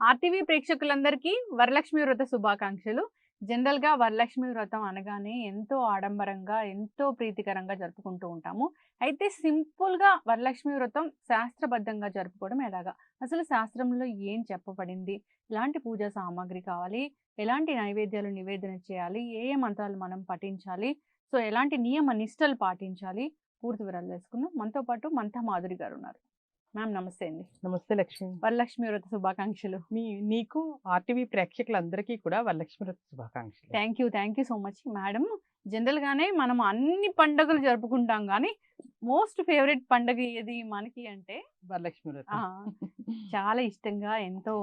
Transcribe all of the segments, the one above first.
RTV ప్రేక్షకులందరికీ వరలక్ష్మి వ్రత శుభాకాంక్షలు. జనరల్‌గా వరలక్ష్మి వ్రతం అనగానే ఎంతో ఆడంబరంగా, ఎంతో ప్రీతికరంగా జరుపుకుంటూ ఉంటాము. అయితే సింపుల్‌గా వరలక్ష్మి వ్రతం శాస్త్రబద్ధంగా జరుపుకోవడం ఎలాగా? అసలు శాస్త్రంలో ఏం చెప్పబడింది? ఎలాంటి పూజా సామాగ్రి కావాలి? ఎలాంటి నైవేద్యాలు నివేదన చేయాలి? ఏ ఏ మంత్రాలు మనం పఠించాలి? సో, ఎలాంటి నియమ నిష్టలు పాటించాలి? పూర్తి వివరాలు తెలుసుకుందాం. మనతో పాటు మంతా మాధురి గారున్నారు. మ్యామ్ నమస్తే అండి. నమస్తే లక్ష్మి. వరలక్ష్మి వ్రత శుభాకాంక్షలు. నీకు ఆర్టీవీ ప్రేక్షకులందరికీ కూడా వరలక్ష్మి వ్రత శుభాకాంక్షలు. Thank you so much madam. జనరల్‌గానే మనం అన్ని పండుగలు జరుపుకుంటాం గానీ, మోస్ట్ ఫేవరెట్ పండగ ఏది మనకి అంటే వరలక్ష్మి వ్రతం. ఆ! చాలా ఇష్టంగా ఎంతో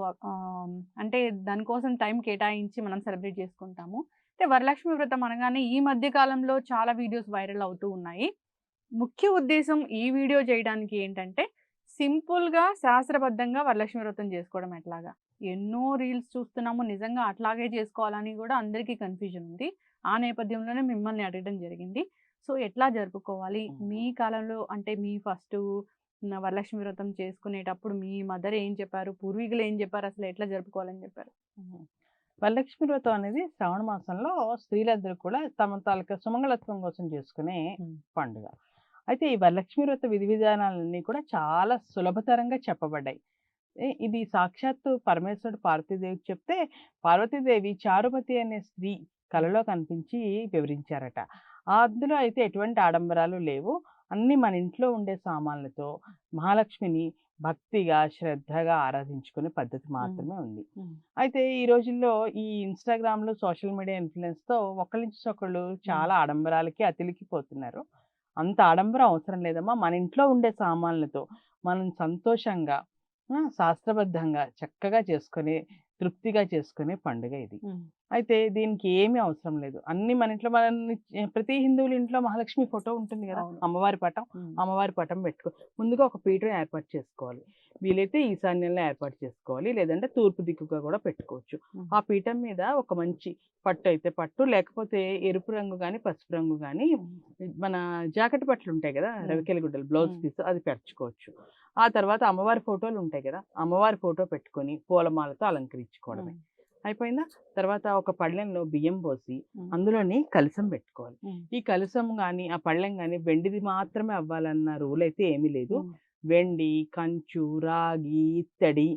అంటే దానికోసం టైం కేటాయించి మనం సెలబ్రేట్ చేసుకుంటాము. అంటే వరలక్ష్మి వ్రతం అనగానే ఈ మధ్య కాలంలో చాలా వీడియోస్ వైరల్ అవుతూ ఉన్నాయి. ముఖ్య ఉద్దేశం ఈ వీడియో చేయడానికి ఏంటంటే, సింపుల్‌గా శాస్త్రబద్ధంగా వరలక్ష్మి వ్రతం చేసుకోవడం ఎట్లాగా? ఎన్నో రీల్స్ చూస్తున్నాము. నిజంగా అట్లాగే చేసుకోవాలని గూడా అందరికీ కన్‌ఫ్యూజన్ ఉంది. ఆ నేపథ్యంలోనే మిమ్మల్ని అడగడం జరిగింది. సో, ఎట్లా జరుపుకోవాలి? మీ కాలంలో అంటే మీ ఫస్టు వరలక్ష్మి వ్రతం చేసుకునేటప్పుడు మీ మదర్ ఏం చెప్పారు? పూర్వీకులు ఏం చెప్పారు? అసలు ఎట్లా జరుపుకోవాలని చెప్పారు? హ్మ్. వరలక్ష్మి వ్రతం అనేది శ్రావణ మాసంలో స్త్రీలందరూ కూడా తమ తాలూకా సుమంగళత్వం కోసం చేసుకునే పండుగ. అయితే ఈ వరలక్ష్మి వ్రత విధి విధానాలన్నీ కూడా చాలా సులభతరంగా చెప్పబడ్డాయి. ఇది సాక్షాత్తు పరమేశ్వరుడు పార్వతీదేవికి చెప్తే, పార్వతీదేవి చారుమతి అనే స్త్రీ కలలో కనిపించి వివరించారట. అందులో అయితే ఎటువంటి ఆడంబరాలు లేవు. అన్నీ మన ఇంట్లో ఉండే సామాన్లతో మహాలక్ష్మిని భక్తిగా, శ్రద్ధగా ఆరాధించుకునే పద్ధతి మాత్రమే ఉంది. అయితే ఈ రోజుల్లో ఈ ఇన్‌స్టాగ్రామ్‌లు, సోషల్ మీడియా ఇన్‌ఫ్లూయెన్స్‌తో ఒకళ్ళ నుంచి ఒకళ్ళు చాలా ఆడంబరాలకి అతిలికిపోతున్నారు. అంత ఆడంబరం అవసరం లేదమ్మా. మన ఇంట్లో ఉండే సామాన్లతో మనం సంతోషంగా శాస్త్రబద్ధంగా చక్కగా చేసుకునే, తృప్తిగా చేసుకునే పండుగ ఇది. అయితే దీనికి ఏమీ అవసరం లేదు. అన్నీ మన ఇంట్లో ప్రతి హిందువుల ఇంట్లో మహాలక్ష్మి ఫోటో ఉంటుంది గదా! అవును. అమ్మవారి పటం. అమ్మవారి పటం ముందుగా ఒక పీఠం ఏర్పాటు చేసుకోవాలి. వీలైతే ఈశాన్యంలో ఏర్పాటు చేసుకోవాలి. లేదంటే తూర్పు దిక్కుగా కూడా పెట్టుకోవచ్చు. ఆ పీఠం మీద ఒక మంచి పట్టు అయితే పట్టు, లేకపోతే ఎరుపు రంగు గాని, పసుపు రంగు గాని మన జాకెట్ బట్టలు ఉంటాయి గదా! రవికెల గుడ్డలు బ్లౌజ్ పీస్ అది పరుచుకోవచ్చు. ఆ తర్వాత అమ్మవారి ఫోటోలు ఉంటాయి గదా! అమ్మవారి ఫోటో పెట్టుకొని పూలమాలతో అలంకరించుకోవడమే. అయిపోయిందా? తర్వాత ఒక పళ్ళెంలో బియ్యం పోసి అందులోని కలశం పెట్టుకోవాలి. ఈ కలశం గాని, ఆ పళ్ళెం గాని వెండిది మాత్రమే అవ్వాలన్న రూల్ అయితే ఏమీ లేదు. వెండి, కంచు, రాగి, ఇత్తడి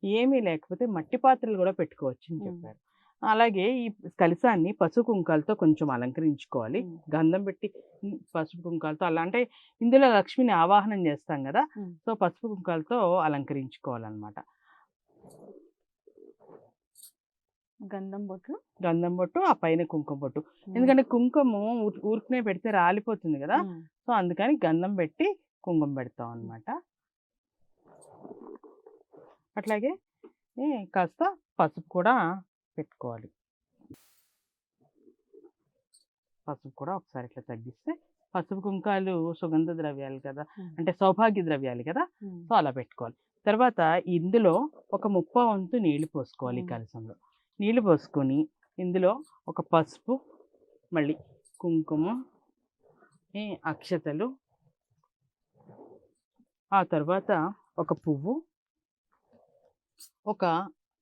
ఏమీ లేకపోతే మట్టి పాత్రలు కూడా పెట్టుకోవచ్చని చెప్పారు. అలాగే ఈ కలశాన్ని పసుపు కుంకాలతో కొంచెం అలంకరించుకోవాలి. గంధం పెట్టి పసుపు కుంకాలతో అలా అంటే ఇందులో లక్ష్మిని ఆవాహనం చేస్తాం కదా! సో, పసుపు కుంకాలతో అలంకరించుకోవాలన్నమాట. గంధం బొట్టు, ఆ పైన కుంకుమ బొట్టు. ఎందుకంటే కుంకుమ ఊరికనే పెడితే రాలిపోతుంది కదా! సో, అందుకని గంధం పెట్టి కుంకుమ పెడతాం అన్నమాట. అట్లాగే కాస్త పసుపు కూడా పెట్టుకోవాలి. పసుపు కూడా ఒకసారి ఇట్లా తగ్గిస్తే, పసుపు కుంకాలు సుగంధ ద్రవ్యాలు కదా! అంటే సౌభాగ్య ద్రవ్యాలు కదా! సో, అలా పెట్టుకోవాలి. తర్వాత ఇందులో ఒక ముప్పావంతు నీళ్లు పోసుకోవాలి ఈ కలశంలో. నీళ్లు పోసుకొని ఇందులో ఒక పసుపు, మళ్ళీ కుంకుమ, అక్షతలు, ఆ తర్వాత ఒక పువ్వు, ఒక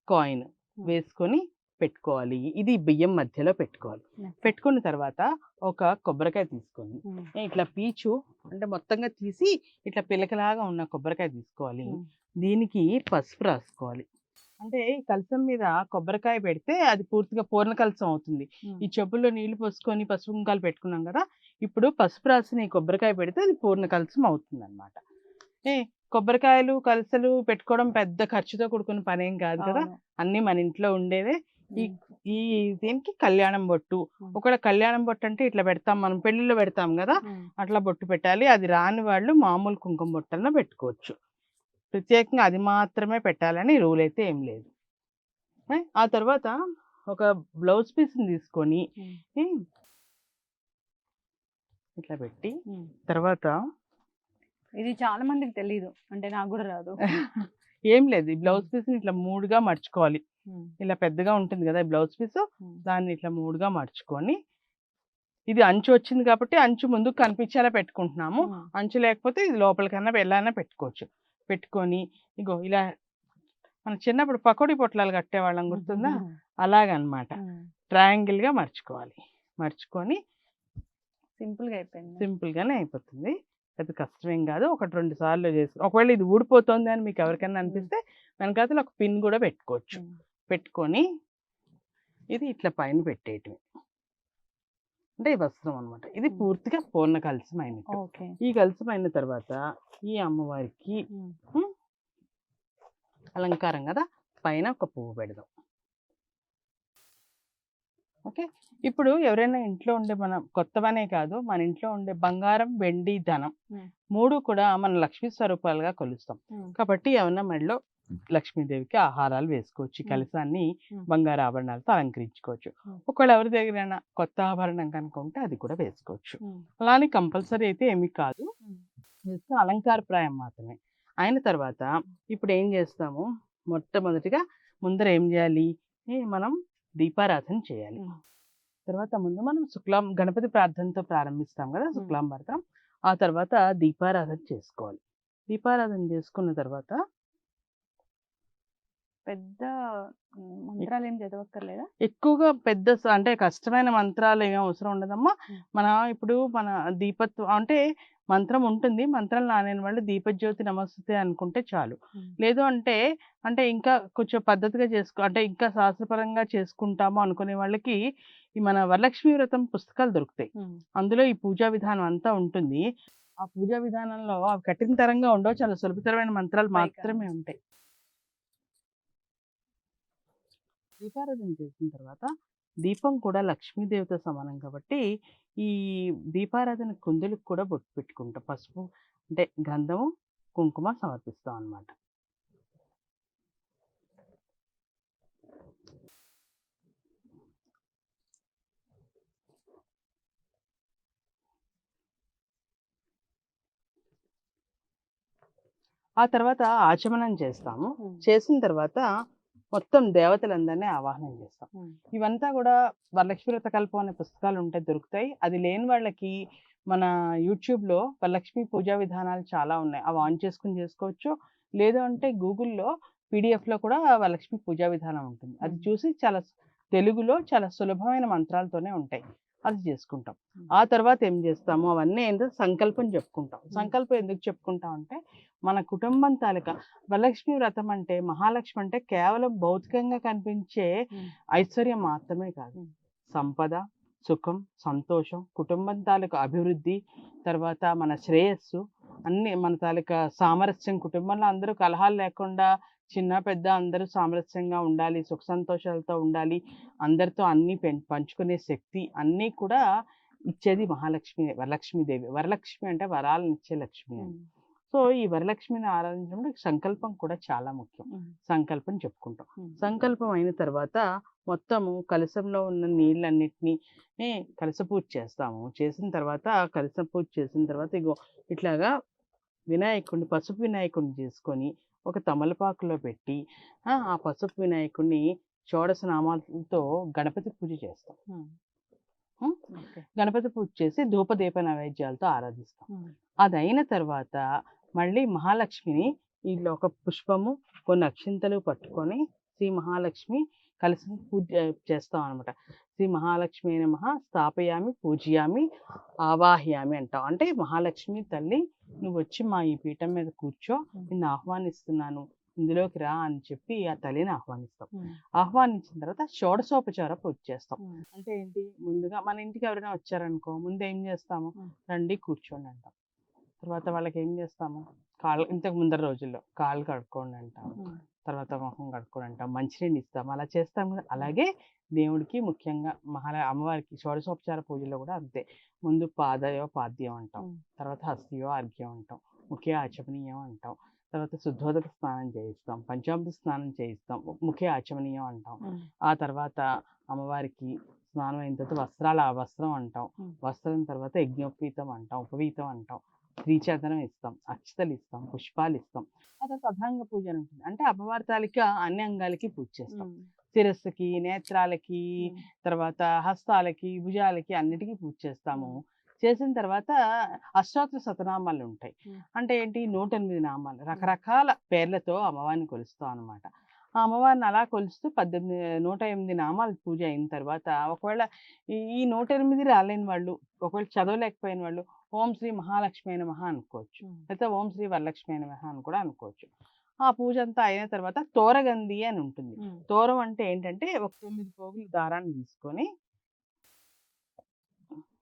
కాయిన్ వేసుకొని పెట్టుకోవాలి. ఇది బియ్యం మధ్యలో పెట్టుకోవాలి. పెట్టుకున్న తర్వాత ఒక కొబ్బరికాయ తీసుకొని ఇట్లా పీచు అంటే మొత్తంగా తీసి ఇట్లా పిలకలాగా ఉన్న కొబ్బరికాయ తీసుకోవాలి. దీనికి పసుపు రాసుకోవాలి. అంటే కలశం మీద కొబ్బరికాయ పెడితే అది పూర్తిగా పూర్ణ కలశం అవుతుంది. ఈ చెప్పుల్లో నీళ్లు పోసుకొని పసుపు కుంకాలు పెట్టుకున్నాం కదా! ఇప్పుడు పసుపు రాసిన ఈ కొబ్బరికాయ పెడితే అది పూర్ణ కలశం అవుతుందన్నమాట. కొబ్బరికాయలు, కలశలు పెట్టుకోవడం పెద్ద ఖర్చుతో కూడుకున్న పనేం కాదు కదా! అన్నీ మన ఇంట్లో ఉండేవే. ఈ ఈ దీనికి కళ్యాణం బొట్టు. ఒకవేళ కళ్యాణం బొట్టు అంటే ఇట్లా పెడతాం, మనం పెళ్లిలో పెడతాం కదా! అట్లా బొట్టు పెట్టాలి. అది రాని వాళ్ళు మామూలు కుంకుమ బొట్టన్నా పెట్టుకోవచ్చు. ప్రత్యేకంగా అది మాత్రమే పెట్టాలని రూల్ అయితే ఏం లేదు. ఆ తర్వాత ఒక బ్లౌజ్ పీస్‌ని తీసుకొని ఇట్లా పెట్టి తర్వాత ఇది చాలా మందికి తెలీదు. అంటే నాకు కూడా రాదు. ఏం లేదు. ఈ బ్లౌజ్ పీస్‌ని ఇట్లా 3గా మడుచుకోవాలి. ఇలా పెద్దగా ఉంటుంది కదా! ఈ బ్లౌజ్ పీసు. దాన్ని ఇట్లా 3గా మడుచుకొని, ఇది అంచు వచ్చింది కాబట్టి అంచు ముందుకు కనిపించేలా పెట్టుకుంటున్నాము. అంచు లేకపోతే ఇది లోపలికన్నా వెళ్ళైనా పెట్టుకోవచ్చు. పెట్టుకొని ఇగో ఇలా మనం చిన్నప్పుడు పకోడీ పొట్లాలు కట్టేవాళ్ళం గుర్తుందా? అలాగనమాట. ట్రయాంగిల్‌గా మర్చుకోవాలి. మర్చుకొని సింపుల్‌గా అయిపోయింది. సింపుల్‌గానే అయిపోతుంది. పెద్ద కష్టమేం కాదు. 1, 2 సార్లు ఒకవేళ ఇది ఊడిపోతుంది అని మీకు ఎవరికైనా అనిపిస్తే వెనకాతల ఒక పిన్ కూడా పెట్టుకోవచ్చు. పెట్టుకొని ఇది ఇట్లా పైన పెట్టేయటమే. అంటే ఈ వస్త్రం అనమాట. ఇది పూర్తిగా పూర్ణ కలశం అయినట్టు. ఓకే. ఈ కలశం అయిన తర్వాత ఈ అమ్మవారికి అలంకారం కదా, పైన ఒక పువ్వు పెడదాం. ఓకే. ఇప్పుడు ఎవరైనా ఇంట్లో ఉండే మన కొత్తవనే కాదు, మన ఇంట్లో ఉండే బంగారం, వెండి, ధనం 3 కూడా మన లక్ష్మీ స్వరూపాలుగా కొలుస్తాం. కాబట్టి ఏమన్నా మెడలో లక్ష్మీదేవికి ఆహారాలు వేసుకోవచ్చు. ఈ కలశాన్ని బంగారు ఆభరణాలతో అలంకరించుకోవచ్చు. ఒకవేళ ఎవరి దగ్గరైనా కొత్త ఆభరణం కనుక ఉంటే అది కూడా వేసుకోవచ్చు. అలానే కంపల్సరీ అయితే ఏమీ కాదు, జస్ట్ అలంకారప్రాయం మాత్రమే. అయిన తర్వాత ఇప్పుడు ఏం చేస్తాము, మొట్టమొదటిగా ముందర ఏం చేయాలి, మనం దీపారాధన చేయాలి. తర్వాత ముందు మనం గణపతి ప్రార్థనతో ప్రారంభిస్తాం కదా, శుక్లాంబరతం. ఆ తర్వాత దీపారాధన చేసుకోవాలి. దీపారాధన చేసుకున్న తర్వాత పెద్ద మంత్రాలు ఏం చదవక్కర్లేదా? ఎక్కువగా అంటే కష్టమైన మంత్రాలు ఏం అవసరం ఉండదమ్మా. ఇప్పుడు మన దీపత్వం అంటే మంత్రం ఉంటుంది. మంత్రం నానేని వాళ్ళు దీపజ్యోతి నమస్తే అనుకుంటే చాలు. లేదు అంటే ఇంకా కొంచెం పద్ధతిగా అంటే ఇంకా శాస్త్రపరంగా చేసుకుంటాము అనుకునే వాళ్ళకి ఈ మన వరలక్ష్మి వ్రతం పుస్తకాలు దొరుకుతాయి. అందులో ఈ పూజా విధానం అంతా ఉంటుంది. ఆ పూజా విధానంలో అవి కఠినతరంగా ఉండవు, చాలా సులభతరమైన మంత్రాలు మాత్రమే ఉంటాయి. దీపారాధన చేసిన తర్వాత దీపం కూడా లక్ష్మీదేవితో సమానం కాబట్టి ఈ దీపారాధన కుందులకు కూడా బొట్టు పెట్టుకుంటాం. పసుపు అంటే గంధము, కుంకుమ సమర్పిస్తాం అన్నమాట. ఆ తర్వాత ఆచమనం చేస్తాము. చేసిన తర్వాత మొత్తం దేవతలందరినీ ఆవాహనం చేస్తాం. ఇవంతా కూడా వరలక్ష్మి వ్రత కల్పం అనే పుస్తకాలు ఉంటే దొరుకుతాయి. అది లేని వాళ్ళకి మన యూట్యూబ్లో వరలక్ష్మి పూజా విధానాలు చాలా ఉన్నాయి. అవి ఆన్ చేసుకుని చేసుకోవచ్చు. లేదు అంటే గూగుల్లో పీడిఎఫ్లో కూడా వరలక్ష్మి పూజా విధానం ఉంటుంది. అది చూసి చాలా తెలుగులో చాలా సులభమైన మంత్రాలతోనే ఉంటాయి, అది చేసుకుంటాం. ఆ తర్వాత ఏం చేస్తాము, అవన్నీ ఏంటో సంకల్పం చెప్పుకుంటాం. సంకల్పం ఎందుకు చెప్పుకుంటాం అంటే మన కుటుంబం తాలూకా వరలక్ష్మి వ్రతం అంటే మహాలక్ష్మి అంటే కేవలం భౌతికంగా కనిపించే ఐశ్వర్యం మాత్రమే కాదు, సంపద, సుఖం, సంతోషం, కుటుంబం తాలూకా అభివృద్ధి, తర్వాత మన శ్రేయస్సు, అన్ని మన తాలూకా సామరస్యం, కుటుంబంలో అందరూ కలహాలు లేకుండా చిన్న పెద్ద అందరూ సామరస్యంగా ఉండాలి, సుఖ సంతోషాలతో ఉండాలి, అందరితో అన్నీ పంచుకునే శక్తి అన్నీ కూడా ఇచ్చేది మహాలక్ష్మి, వరలక్ష్మీదేవి. వరలక్ష్మి అంటే వరాలను ఇచ్చే లక్ష్మి అని. సో ఈ వరలక్ష్మిని ఆరాధించడంలో సంకల్పం కూడా చాలా ముఖ్యం. సంకల్పం చెప్పుకుంటాం. సంకల్పం అయిన తర్వాత మొత్తము కలశంలో ఉన్న నీళ్ళన్నిటినీ కలశ పూజ చేస్తాము. చేసిన తర్వాత కలశ పూజ చేసిన తర్వాత ఇగో ఇట్లాగా వినాయకుడిని, పసుపు వినాయకుడిని చేసుకొని ఒక తమలపాకులో పెట్టి ఆ పసుపు వినాయకుడిని షోడశ నామాలతో గణపతి పూజ చేస్తాం. గణపతి పూజ చేసి ధూపదీప నైవేద్యాలతో ఆరాధిస్తాం. అది అయిన తర్వాత మళ్ళీ మహాలక్ష్మిని ఇంట్లో ఒక పుష్పము, కొన్ని అక్షింతలు పట్టుకొని శ్రీ మహాలక్ష్మి కలిసి పూజ చేస్తాం అనమాట. శ్రీ మహాలక్ష్మి నమః స్థాపయామి, పూజయామి, ఆవాహయామి అంటాం. అంటే మహాలక్ష్మి తల్లి నువ్వు వచ్చి మా ఈ పీఠం మీద కూర్చో, నిన్ను ఆహ్వానిస్తున్నాను, ఇందులోకి రా అని చెప్పి ఆ తల్లిని ఆహ్వానిస్తాం. ఆహ్వానించిన తర్వాత షోడశోపచార పూజ చేస్తాం. అంటే ఏంటి, ముందుగా మన ఇంటికి ఎవరైనా వచ్చారనుకో, ముందు ఏం చేస్తాము, రండి కూర్చోండి అంటాం. తర్వాత వాళ్ళకి ఏం చేస్తాము, ఇంతకు ముందర రోజుల్లో కాళ్ళు కడుక్కోండి అంటాం, తర్వాత మొహం కడుక్కోండి అంటాం, మంచినీళ్ళు ఇస్తాం, అలా చేస్తాం కదా. అలాగే దేవుడికి ముఖ్యంగా అమ్మవారికి షోడశోపచార పూజలో కూడా అంతే. ముందు పాద్యం అంటాం, తర్వాత హస్తయో అర్ఘ్యం అంటాం, ముఖ్య ఆచమనీయం అంటాం, తర్వాత శుద్ధోదక స్నానం చేయిస్తాం, పంచామృత స్నానం చేయిస్తాం, ముఖ్య ఆచమనీయం అంటాం. ఆ తర్వాత అమ్మవారికి స్నానం అయిన తర్వాత వస్త్రం అంటాం, వస్త్రం తర్వాత యజ్ఞోపవీతం అంటాం, ఉపవీతం అంటాం, శ్రీచందనం ఇస్తాం, అక్షతలు ఇస్తాం, పుష్పాలు ఇస్తాం. ఆ తర్వాత అభాంగ పూజ అని ఉంటుంది. అంటే అమ్మవారి తాలూకా అన్ని అంగాలకి పూజ చేస్తాం. శిరస్సుకి, నేత్రాలకి, తర్వాత హస్తాలకి, భుజాలకి అన్నిటికీ పూజ చేస్తాము. చేసిన తర్వాత అష్టాదశ శతనామాలు ఉంటాయి. అంటే ఏంటి, 108 నామాలు, రకరకాల పేర్లతో అమ్మవారిని కొలుస్తాం అనమాట. ఆ అమ్మవారిని అలా కొలుస్తూ 108 నామాలు పూజ అయిన తర్వాత ఒకవేళ ఈ 108 రాలేని వాళ్ళు, ఒకవేళ చదవలేకపోయిన వాళ్ళు ఓం శ్రీ మహాలక్ష్మి నమః అనుకోవచ్చు. లేకపోతే ఓం శ్రీ వరలక్ష్మి నమః అని కూడా అనుకోవచ్చు. ఆ పూజ అంతా అయిన తర్వాత తోరగంది అని ఉంటుంది. తోరం అంటే ఏంటంటే ఒక 9 పోగులు దారాన్ని తీసుకొని,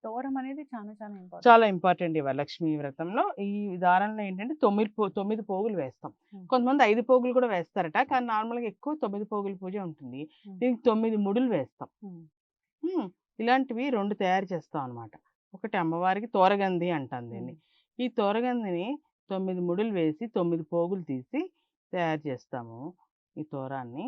తోరం అనేది చాలా చాలా ఇంపార్టెంట్. చాలా ఇంపార్టెంట్ ఈ వరలక్ష్మి వ్రతంలో. ఈ దారంలో ఏంటంటే 9 పోగులు వేస్తాం. కొంతమంది 5 పోగులు కూడా వేస్తారట. కానీ నార్మల్‌గా ఎక్కువ 9 పోగుల పూజ ఉంటుంది. దీనికి 9 ముడులు వేస్తాం. ఇలాంటివి 2 తయారు చేస్తాం అన్నమాట. ఒకటి అమ్మవారికి తోరగంది అంటాం దీన్ని. ఈ తోరగందిని 9 ముడులు వేసి 9 పోగులు తీసి తయారు చేస్తాము ఈ తోరాన్ని.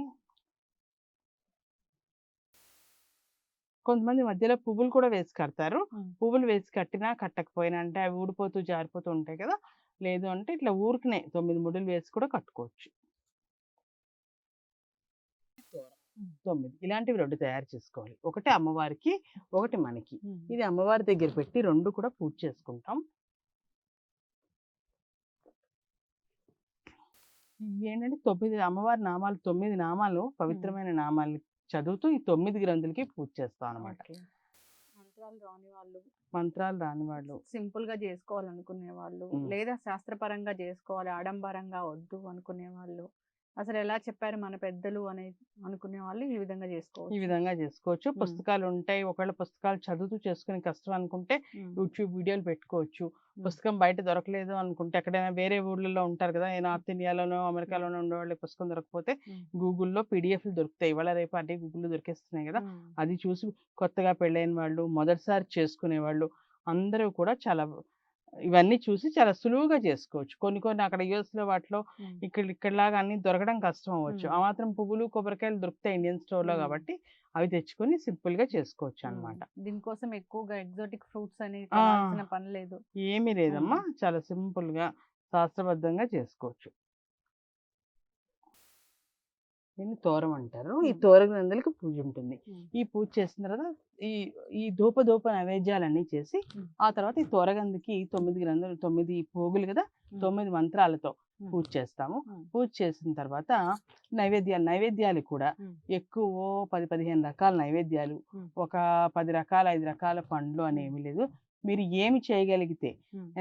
కొంతమంది మధ్యలో పువ్వులు కూడా వేసి కడతారు. పువ్వులు వేసి కట్టినా కట్టకపోయినా అంటే అవి ఊడిపోతూ జారిపోతూ ఉంటాయి కదా! లేదు అంటే ఇట్లా ఊరికనే 9 ముడులు వేసి కూడా కట్టుకోవచ్చు. 9 ఇలాంటివి 2 తయారు చేసుకోవాలి. ఒకటి అమ్మవారికి, ఒకటి మనకి. ఇది అమ్మవారి దగ్గర పెట్టి 2 కూడా పూజ చేసుకుంటాం. ఏంటంటే 9 అమ్మవారి నామాలు 9 నామాలు పవిత్రమైన నామాలు చదువుతూ ఈ 9 గ్రంథులకి పూజ చేస్తాం అన్నమాట. మంత్రాలు రాని వాళ్ళు సింపుల్ గా చేసుకోవాలనుకునే వాళ్ళు, లేదా శాస్త్రపరంగా చేసుకోవాలి, ఆడంబరంగా వద్దు అనుకునే వాళ్ళు, అసలు ఎలా చెప్పారు మన పెద్దలు అని అనుకునే వాళ్ళు ఈ విధంగా చేసుకోవచ్చు. పుస్తకాలు ఉంటాయి. ఒకవేళ పుస్తకాలు చదువుతూ చేసుకునే కష్టం అనుకుంటే యూట్యూబ్ వీడియోలు పెట్టుకోవచ్చు. పుస్తకం బయట దొరకలేదు అనుకుంటే ఎక్కడైనా వేరే ఊర్లలో ఉంటారు కదా, నార్త్ ఇండియాలోనో అమెరికాలోనో ఉండేవాళ్ళు పుస్తకం దొరకకపోతే గూగుల్లో పీడిఎఫ్లు దొరుకుతాయి. ఇవాళ రేపు అన్ని గూగుల్లో దొరికేస్తున్నాయి కదా, అది చూసి కొత్తగా పెళ్ళైన వాళ్ళు, మొదటిసారి చేసుకునే వాళ్ళు అందరూ కూడా ఇవన్నీ చూసి చాలా సులువుగా చేసుకోవచ్చు. కొన్ని అక్కడ యూఎస్‌లో వాటిలో ఇక్కడలాగా అన్ని దొరకడం కష్టం అవ్వచ్చు. ఆ మాత్రం పువ్వులు, కొబ్బరికాయలు దొరుకుతాయి ఇండియన్ స్టోర్‌లో కాబట్టి అవి తెచ్చుకొని సింపుల్‌గా చేసుకోవచ్చు అన్నమాట. దీనికోసం ఎక్కువగా ఎగ్జాటిక్ ఫ్రూట్స్ అనేవి కొనాల్సిన పని లేదు. ఏమీ లేదమ్మా. చాలా సింపుల్‌గా శాస్త్రబద్ధంగా చేసుకోవచ్చు. దీన్ని తోరం అంటారు. ఈ తోర గ్రంథులకి పూజ ఉంటుంది. ఈ పూజ చేసిన తర్వాత ఈ ధూప నైవేద్యాలన్నీ చేసి ఆ తర్వాత ఈ తోరగందికి 9 గ్రంథులు 9 పోగులు కదా, 9 మంత్రాలతో పూజ చేస్తాము. పూజ చేసిన తర్వాత నైవేద్యాలు కూడా ఎక్కువ 10-15 రకాల నైవేద్యాలు, ఒక 10 రకాల 5 రకాల పండ్లు అని ఏమీ లేదు. మీరు ఏమి చేయగలిగితే,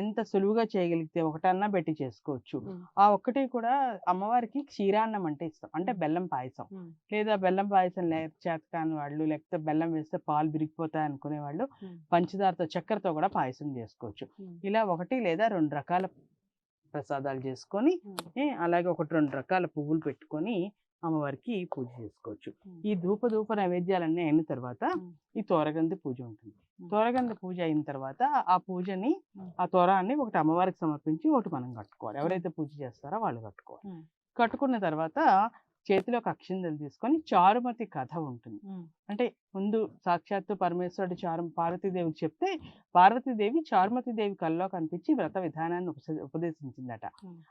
ఎంత సులువుగా చేయగలిగితే ఒకటన్నా పెట్టి చేసుకోవచ్చు. ఆ ఒక్కటి కూడా అమ్మవారికి క్షీరాన్నం అంటే ఇష్టం. అంటే బెల్లం పాయసం. లేదా బెల్లం పాయసం చేతకాని వాళ్ళు, లేకపోతే బెల్లం వేస్తే పాలు విరిగిపోతాయి అనుకునే వాళ్ళు పంచదారతో, చక్కెరతో కూడా పాయసం చేసుకోవచ్చు. ఇలా 1 లేదా 2 రకాల ప్రసాదాలు చేసుకొని, అలాగే 1-2 రకాల పువ్వులు పెట్టుకొని అమ్మవారికి పూజ చేసుకోవచ్చు. ఈ ధూప నైవేద్యాలన్నీ అయిన తర్వాత ఈ తోరగంది పూజ ఉంటుంది. తోరగంది పూజ అయిన తర్వాత ఆ పూజని, ఆ తోరాన్ని ఒకటి అమ్మవారికి సమర్పించి ఒకటి మనం కట్టుకోవాలి. ఎవరైతే పూజ చేస్తారో వాళ్ళు కట్టుకోవాలి. కట్టుకున్న తర్వాత చేతిలో ఒక అక్షింతలు తీసుకొని చారుమతి కథ ఉంటుంది. అంటే ముందు సాక్షాత్తు పరమేశ్వరుడు పార్వతీదేవికి చెప్తే పార్వతీదేవి చారుమతీదేవి కల్లో కనిపించి వ్రత విధానాన్ని ఉపదేశించిందట.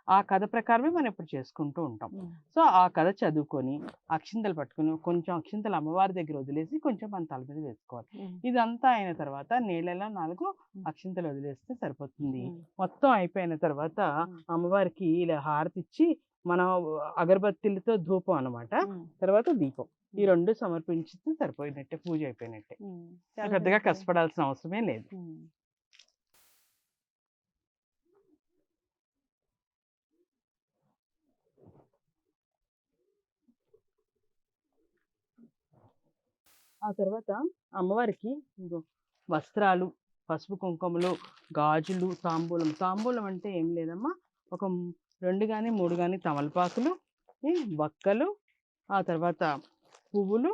ఆ కథ ప్రకారమే మనం ఇప్పుడు చేసుకుంటూ ఉంటాం. సో ఆ కథ చదువుకొని అక్షింతలు పట్టుకుని కొంచెం అక్షింతలు అమ్మవారి దగ్గర వదిలేసి కొంచెం మన తల మీద వేసుకోవాలి. ఇదంతా అయిన తర్వాత నీళ్ళలో 4 అక్షింతలు వదిలేస్తే సరిపోతుంది. మొత్తం అయిపోయిన తర్వాత అమ్మవారికి ఇలా హారతి ఇచ్చి మనం అగరబత్తీలతో ధూపం అన్నమాట, తర్వాత దీపం, ఈ 2 సమర్పించితే సరిపోయినట్టే, పూజ అయిపోయినట్టే. పెద్దగా కష్టపడాల్సిన అవసరమే లేదు. ఆ తర్వాత అమ్మవారికి వస్త్రాలు, పసుపు కుంకుమలు, గాజులు, తాంబూలం అంటే ఏం లేదమ్మా, ఒక 2 గాని 3 గాని తమలపాకులు, వక్కలు, ఆ తర్వాత పువ్వులు,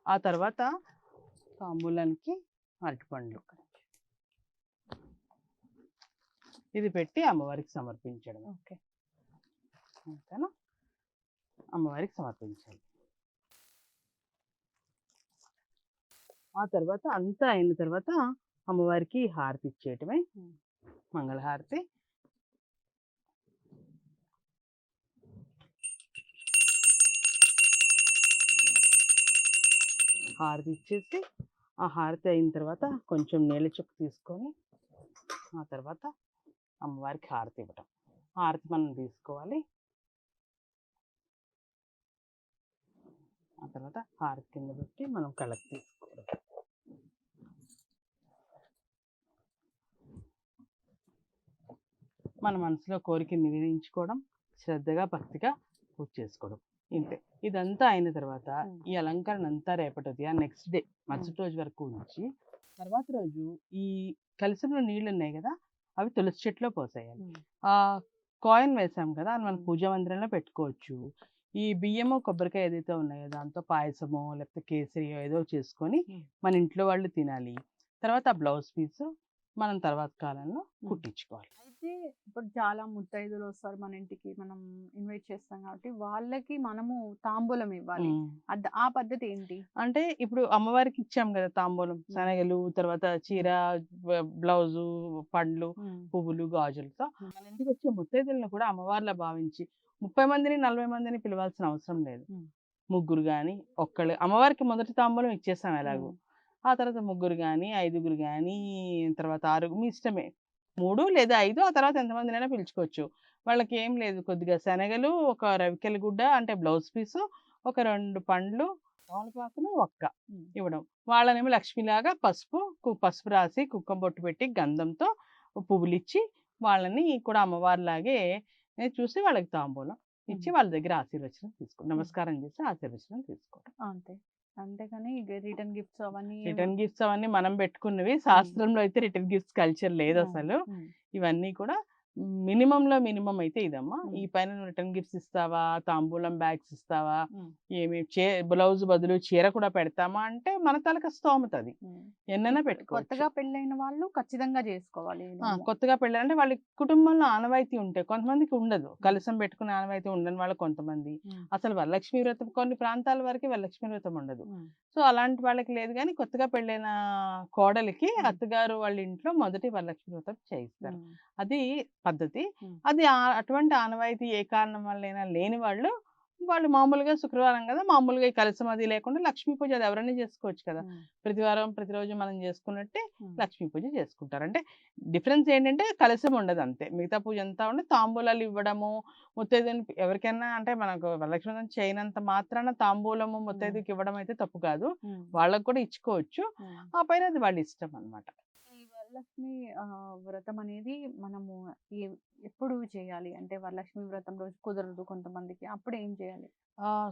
ఆ తర్వాత తాంబూలానికి అరటిపండ్లు, ఇది పెట్టి అమ్మవారికి సమర్పించడం. ఓకేనా? అమ్మవారికి సమర్పించాలి. ఆ తర్వాత అంతా అయిన తర్వాత అమ్మవారికి హారతి ఇచ్చేయటమే, మంగళహారతి. హారతి ఇచ్చేసి ఆ హారతి అయిన తర్వాత కొంచెం నీళ్ళ చుక్క తీసుకొని ఆ తర్వాత అమ్మవారికి హారతి ఇవ్వటం. హారతి మనం తీసుకోవాలి. ఆ తర్వాత హారతి కింద పెట్టి మనం కళ్ళకి తీసుకోవడం. మన మనసులో కోరికని నివేదించుకోవడం, శ్రద్ధగా భక్తిగా పూజ చేసుకోవడం ఇంతే. ఇదంతా అయిన తర్వాత ఈ అలంకరణ అంతా రేపటి ఉదయం నెక్స్ట్ డే మరుసటి రోజు వరకు ఉంచి తర్వాత రోజు ఈ కలశంలో నీళ్ళు ఉన్నాయి కదా అవి తులసి చెట్టులో పోసేయాలి. ఆ కాయిన్ వేసాం కదా అని మనం పూజా మందిరంలో పెట్టుకోవచ్చు. ఈ బియ్యము కొబ్బరికాయ ఏదైతే ఉన్నాయో దాంతో పాయసమో లేకపోతే కేసరియో ఏదో చేసుకొని మన ఇంట్లో వాళ్ళు తినాలి. తర్వాత ఆ బ్లౌజ్ పీస్ మనం తర్వాత కాలంలో కుట్టించుకోవాలి. అయితే ఇప్పుడు చాలా ముత్తైదులు వస్తారు మన ఇంటికి, మనం ఇన్వైట్ చేస్తాం కాబట్టి వాళ్ళకి మనము తాంబూలం ఇవ్వాలి. ఆ పద్ధతి ఏంటి? అంటే ఇప్పుడు అమ్మవారికి ఇచ్చాం కదా తాంబూలం, శనగలు, తర్వాత చీర, బ్లౌజు, పండ్లు, పువ్వులు, గాజులతో మన ఇంటికి వచ్చే ముత్తైదులను కూడా అమ్మవారిలా భావించి 30 మందిని 40 మందిని పిలవాల్సిన అవసరం లేదు. ముగ్గురు గాని ఒక్కళ్ళు అమ్మవారికి మొదటి తాంబూలం ఇచ్చేసాం ఎలాగో. ఆ తర్వాత ముగ్గురు గాని 5గురు గాని తర్వాత 6 మీ ఇష్టమే. 3 లేదా 5 ఆ తర్వాత ఎంతమందినైనా పిలుచుకోవచ్చు. వాళ్ళకి ఏం లేదు, కొద్దిగా శనగలు, ఒక రవికెల గుడ్డ అంటే బ్లౌజ్ పీసు, ఒక 2 పండ్లు, తమలపాకులు, ఒక్క ఇవ్వడం. వాళ్ళనేమో లక్ష్మిలాగా పసుపు రాసి కుంకుమ బొట్టు పెట్టి గంధంతో పువ్వులు ఇచ్చి వాళ్ళని కూడా అమ్మవారిలాగే చూసి వాళ్ళకి తాంబూలం ఇచ్చి వాళ్ళ దగ్గర ఆశీర్వచనం తీసుకో, నమస్కారం చేసి ఆశీర్వచనం తీసుకోవడం అంతే. అంతేకాని రిటర్న్ గిఫ్ట్స్ అవన్నీ మనం పెట్టుకున్నవి. శాస్త్రంలో అయితే రిటర్న్ గిఫ్ట్స్ కల్చర్ లేదు అసలు. ఇవన్నీ కూడా మినిమం అయితే ఇదమ్మా. ఈ పైన రిటర్న్ గిఫ్ట్స్ ఇస్తావా, తాంబూలం బ్యాగ్స్ ఇస్తావా, బ్లౌజ్ బదులు చీర కూడా పెడతామా అంటే మన తలక స్తోమత అది. ఎన్నైనా పెట్టుకోవచ్చు. కొత్తగా పెళ్ళైన వాళ్ళు ఖచ్చితంగా చేసుకోవాలి. కొత్తగా పెళ్ళి అంటే వాళ్ళ కుటుంబంలో ఆనవాయితీ ఉంటే, కొంతమందికి ఉండదు, కలసం పెట్టుకునే ఆనవాయితీ ఉండని వాళ్ళు కొంతమంది. అసలు వరలక్ష్మి వ్రతం కొన్ని ప్రాంతాల వరకు వరలక్ష్మి వ్రతం ఉండదు. సో అలాంటి వాళ్ళకి లేదు. కానీ కొత్తగా పెళ్ళైన కోడలికి అత్తగారు వాళ్ళ ఇంట్లో మొదటి వరలక్ష్మి వ్రతం చేయిస్తారు. అది పద్ధతి. అది అటువంటి ఆనవాయితీ ఏ కారణం వల్లైనా లేని వాళ్ళు మామూలుగా శుక్రవారం కదా, మామూలుగా ఈ కలసం అది లేకుండా లక్ష్మీ పూజ అది ఎవరైనా చేసుకోవచ్చు కదా. ప్రతిరోజు మనం చేసుకున్నట్టే లక్ష్మీ పూజ చేసుకుంటారు. అంటే డిఫరెన్స్ ఏంటంటే కలసం ఉండదు అంతే, మిగతా పూజ అంతా ఉండి తాంబూలాలు ఇవ్వడము, ముత్తైదుని ఎవరికైనా అంటే మనకు వరలక్ష్మి వ్రతం చేయనంత మాత్రాన తాంబూలము ముత్తైదుకి ఇవ్వడం అయితే తప్పు కాదు, వాళ్ళకు కూడా ఇచ్చుకోవచ్చు. ఆ పైన అది వాళ్ళ ఇష్టం అన్నమాట. వరలక్ష్మి వ్రతం అనేది మనము ఎప్పుడు చేయాలి అంటే వరలక్ష్మి వ్రతం రోజు కుదరదు కొంతమందికి, అప్పుడు ఏం చేయాలి?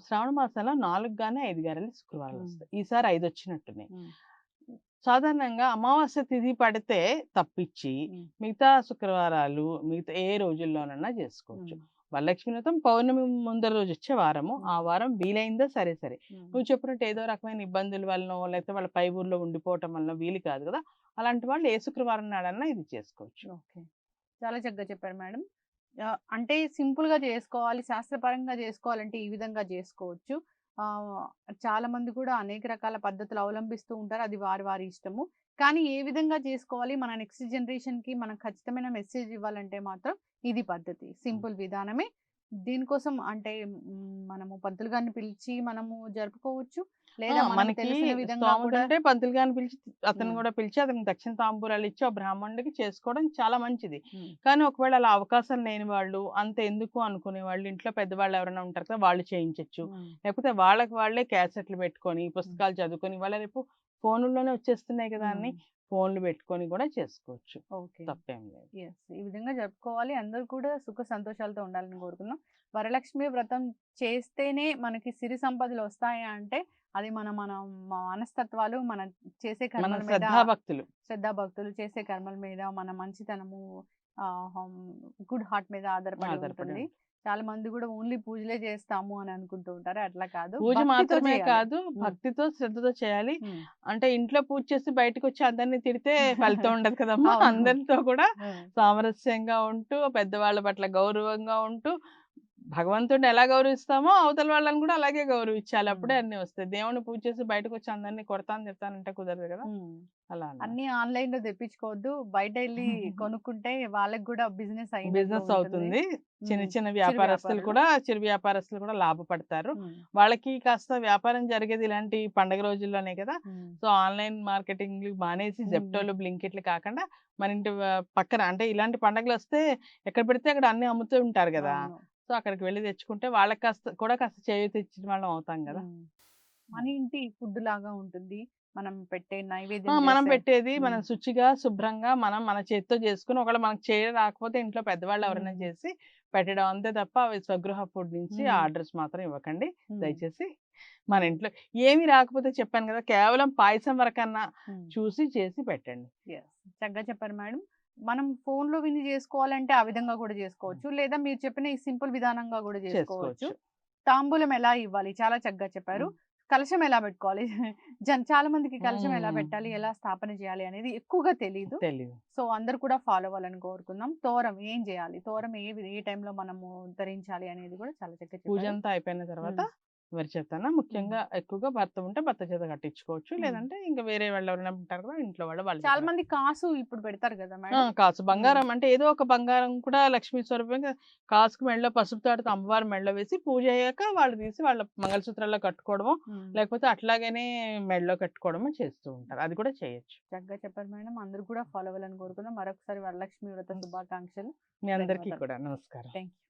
శ్రావణ మాసంలో 4 గానీ 5 గారెలు శుక్రవారాలు వస్తాయి. ఈసారి 5 వచ్చినట్టున్నాయి. సాధారణంగా అమావాస్య తిథి పడితే తప్పించి మిగతా శుక్రవారాలు మిగతా ఏ రోజుల్లోనన్నా చేసుకోవచ్చు. వరలక్ష్మి వ్రతం పౌర్ణమి ముందర రోజు వచ్చే వారము, ఆ వారం వీలైందా సరే. నువ్వు చెప్పినట్టు ఏదో రకమైన ఇబ్బందుల వలనో లేకపోతే వాళ్ళ పై ఊర్లో ఉండిపోవటం వలన వీలు కాదు కదా, అలాంటి వాళ్ళు ఏ శుక్రవారం నాడన్నా ఇది చేసుకోవచ్చు. ఓకే, చాలా చక్కగా చెప్పారు మేడం. అంటే సింపుల్ గా చేసుకోవాలి, శాస్త్రపరంగా చేసుకోవాలంటే ఈ విధంగా చేసుకోవచ్చు. చాలా మంది కూడా అనేక రకాల పద్ధతులు అవలంబిస్తూ ఉంటారు, అది వారి ఇష్టము. కానీ ఏ విధంగా చేసుకోవాలి, మన నెక్స్ట్ జనరేషన్ కి మనం ఖచ్చితమైన మెసేజ్ ఇవ్వాలంటే మాత్రం ఇది పద్ధతి, సింపుల్ విధానమే. దీనికోసం అంటే మనము పంతులు గారిని పిలిచి మనము జరుపుకోవచ్చు, లేదా మనకి స్తోమత పంతులు గారిని పిలిచి అతను కూడా పిలిచి అతనికి దక్షిణ తాంబూలాలు ఇచ్చి ఆ బ్రాహ్మణుడికి చేసుకోవడం చాలా మంచిది. కానీ ఒకవేళ అలా అవకాశం లేని వాళ్ళు, అంత ఎందుకు అనుకునే వాళ్ళు, ఇంట్లో పెద్దవాళ్ళు ఎవరైనా ఉంటారు కదా వాళ్ళు చేయించవచ్చు. లేకపోతే వాళ్ళే క్యాసెట్లు పెట్టుకొని పుస్తకాలు చదువుకొని, వాళ్ళ రేపు ఫోన్లోనే వచ్చేస్తున్నాయి కదా అన్ని, ఫోన్లు పెట్టుకొని కూడా చేసుకోవచ్చు. తప్పేం లేదు. ఈ విధంగా జరుపుకోవాలి. అందరూ కూడా సుఖ సంతోషాలతో ఉండాలని కోరుకున్నాం. వరలక్ష్మి వ్రతం చేస్తేనే మనకి సిరి సంపదలు వస్తాయా అంటే అది మన మనస్తత్వాలు, మన చేసే కర్మల మీద, శ్రద్ధాభక్తులు చేసే కర్మల మీద, మన మంచితనము, గుడ్ హార్ట్ మీద ఆధారపడి ఉంటుంది. చాలా మంది కూడా ఓన్లీ పూజలే చేస్తాము అని అనుకుంటూ ఉంటారు, అట్లా కాదు. పూజ మాత్రమే కాదు, భక్తితో శ్రద్ధతో చేయాలి. అంటే ఇంట్లో పూజ చేసి బయటకు వచ్చి అందరినీ తిడితే ఫలితం ఉండదు కదమ్మా. అందరితో కూడా సామరస్యంగా ఉంటూ, పెద్దవాళ్ళ పట్ల గౌరవంగా ఉంటూ, భగవంతుడిని ఎలా గౌరవిస్తామో అవతల వాళ్ళని కూడా అలాగే గౌరవించాలి. అప్పుడే ఉమ్. అన్ని వస్తాయి. దేవుని పూజ చేసి బయటకు వచ్చి అందరినీ కొడతాను తిడతానంటే కుదరదు కదా. ఉమ్. అలా అన్నమాట. అన్ని ఆన్లైన్ లో తెప్పించుకోవద్దు, బయట వెళ్ళి కొనుక్కుంటే వాళ్ళకి కూడా బిజినెస్ అయినట్లు బిజినెస్ ఉంటుంది. అవుతుంది. చిన్న ఉమ్. చిన్న చిరు వ్యాపారస్తులు వ్యాపారులు. కూడా చిరు వ్యాపారస్తులు కూడా లాభపడతారు. ఉమ్. వాళ్ళకి కాస్త వ్యాపారం జరిగేది ఇలాంటి పండగ రోజుల్లోనే కదా. ఉమ్. సో ఆన్లైన్ మార్కెటింగ్ మానేసి ఉమ్. జెప్టోలు బ్లింకిట్లు కాకుండా మన ఇంటి పక్కన అంటే ఇలాంటి పండగలు వస్తే ఎక్కడ పెడితే అక్కడ అన్ని అమ్ముతూ ఉంటారు కదా. అవును. సో అక్కడికి వెళ్ళి తెచ్చుకుంటే వాళ్ళకి కాస్త చేయూత ఇచ్చిన వాళ్ళం అవుతాం కదా. ఉమ్. మన ఇంటి ఫుడ్ లాగా ఉంటుంది, మనం పెట్టే ఆ, నైవేద్యం మనం చేసే. పెట్టేది ఉమ్. మనం శుచిగా శుభ్రంగా మనం మన చేతితో చేసుకుని ఒకవేళ మనకు చేయడం రాకపోతే ఇంట్లో పెద్దవాళ్ళు ఎవరైనా ఉమ్. చేసి పెట్టడం అంతే తప్ప అవి స్వగృహ ఫుడ్ నుంచి ఉమ్. ఆర్డర్స్ మాత్రం ఇవ్వకండి ఉమ్. దయచేసి. మన ఇంట్లో ఏమి రాకపోతే చెప్పాను కదా, కేవలం పాయసం వరకన్నా ఉమ్. చూసి చేసి పెట్టండి. Yes. చక్కగా చెప్పారు మేడం. మనం phone లో విని చేసుకోవాలంటే ఆ విధంగా కూడా చేసుకోవచ్చు, లేదా మీరు చెప్పిన ఈ సింపుల్ విధానంగా కూడా చేసుకోవచ్చు. చేసుకోవచ్చు. తాంబూలం ఎలా ఇవ్వాలి చాలా చక్కగా చెప్పారు. కలశం ఎలా పెట్టుకోవాలి చాలా మందికి కలశం ఎలా మ్మ్. పెట్టాలి, ఎలా స్థాపన చేయాలి అనేది ఎక్కువగా తెలీదు. తెలీదు. సో అందరూ కూడా ఫాలో అవ్వాలని కోరుకుందాం. తోరం ఏం చేయాలి, తోరం ఏ టైంలో మనము ధరించాలి అనేది కూడా చాలా చక్కగా పూజ చెప్పారు. అంతా అయిపోయిన తర్వాత ఉమ్. మరి చెప్తాను. ముఖ్యంగా ఎక్కువగా భర్త ఉంటే భర్త చేత కట్టించుకోవచ్చు. ఉమ్. లేదంటే ఇంకా వేరే వాళ్ళు ఎవరైనా ఉంటారు కదా ఇంట్లో వాళ్ళు చాలా మంది కాసు ఇప్పుడు పెడతారు కదా మేడం. కాసు బంగారం అంటే ఏదో ఒక బంగారం కూడా లక్ష్మీ స్వరూపంగా కాసుకు మెడలో పసుపు తాడుతో అమ్మవారి మెడలో వేసి పూజ అయ్యాక వాళ్ళు తీసి వాళ్ళ మంగళసూత్రాల్లో కట్టుకోవడము, ఉమ్. లేకపోతే అట్లాగనే మెడలో కట్టుకోవడము చేస్తూ ఉంటారు. అది కూడా చేయొచ్చు. చక్కగా చెప్పారు మేడం. అందరూ కూడా ఫాలో అవ్వాలని కోరుకుందాం. మరొకసారి వరలక్ష్మి వ్రత శుభాకాంక్షలు. మీ అందరికీ ధన్యవాదాలు. కూడా నమస్కారం. Thank you.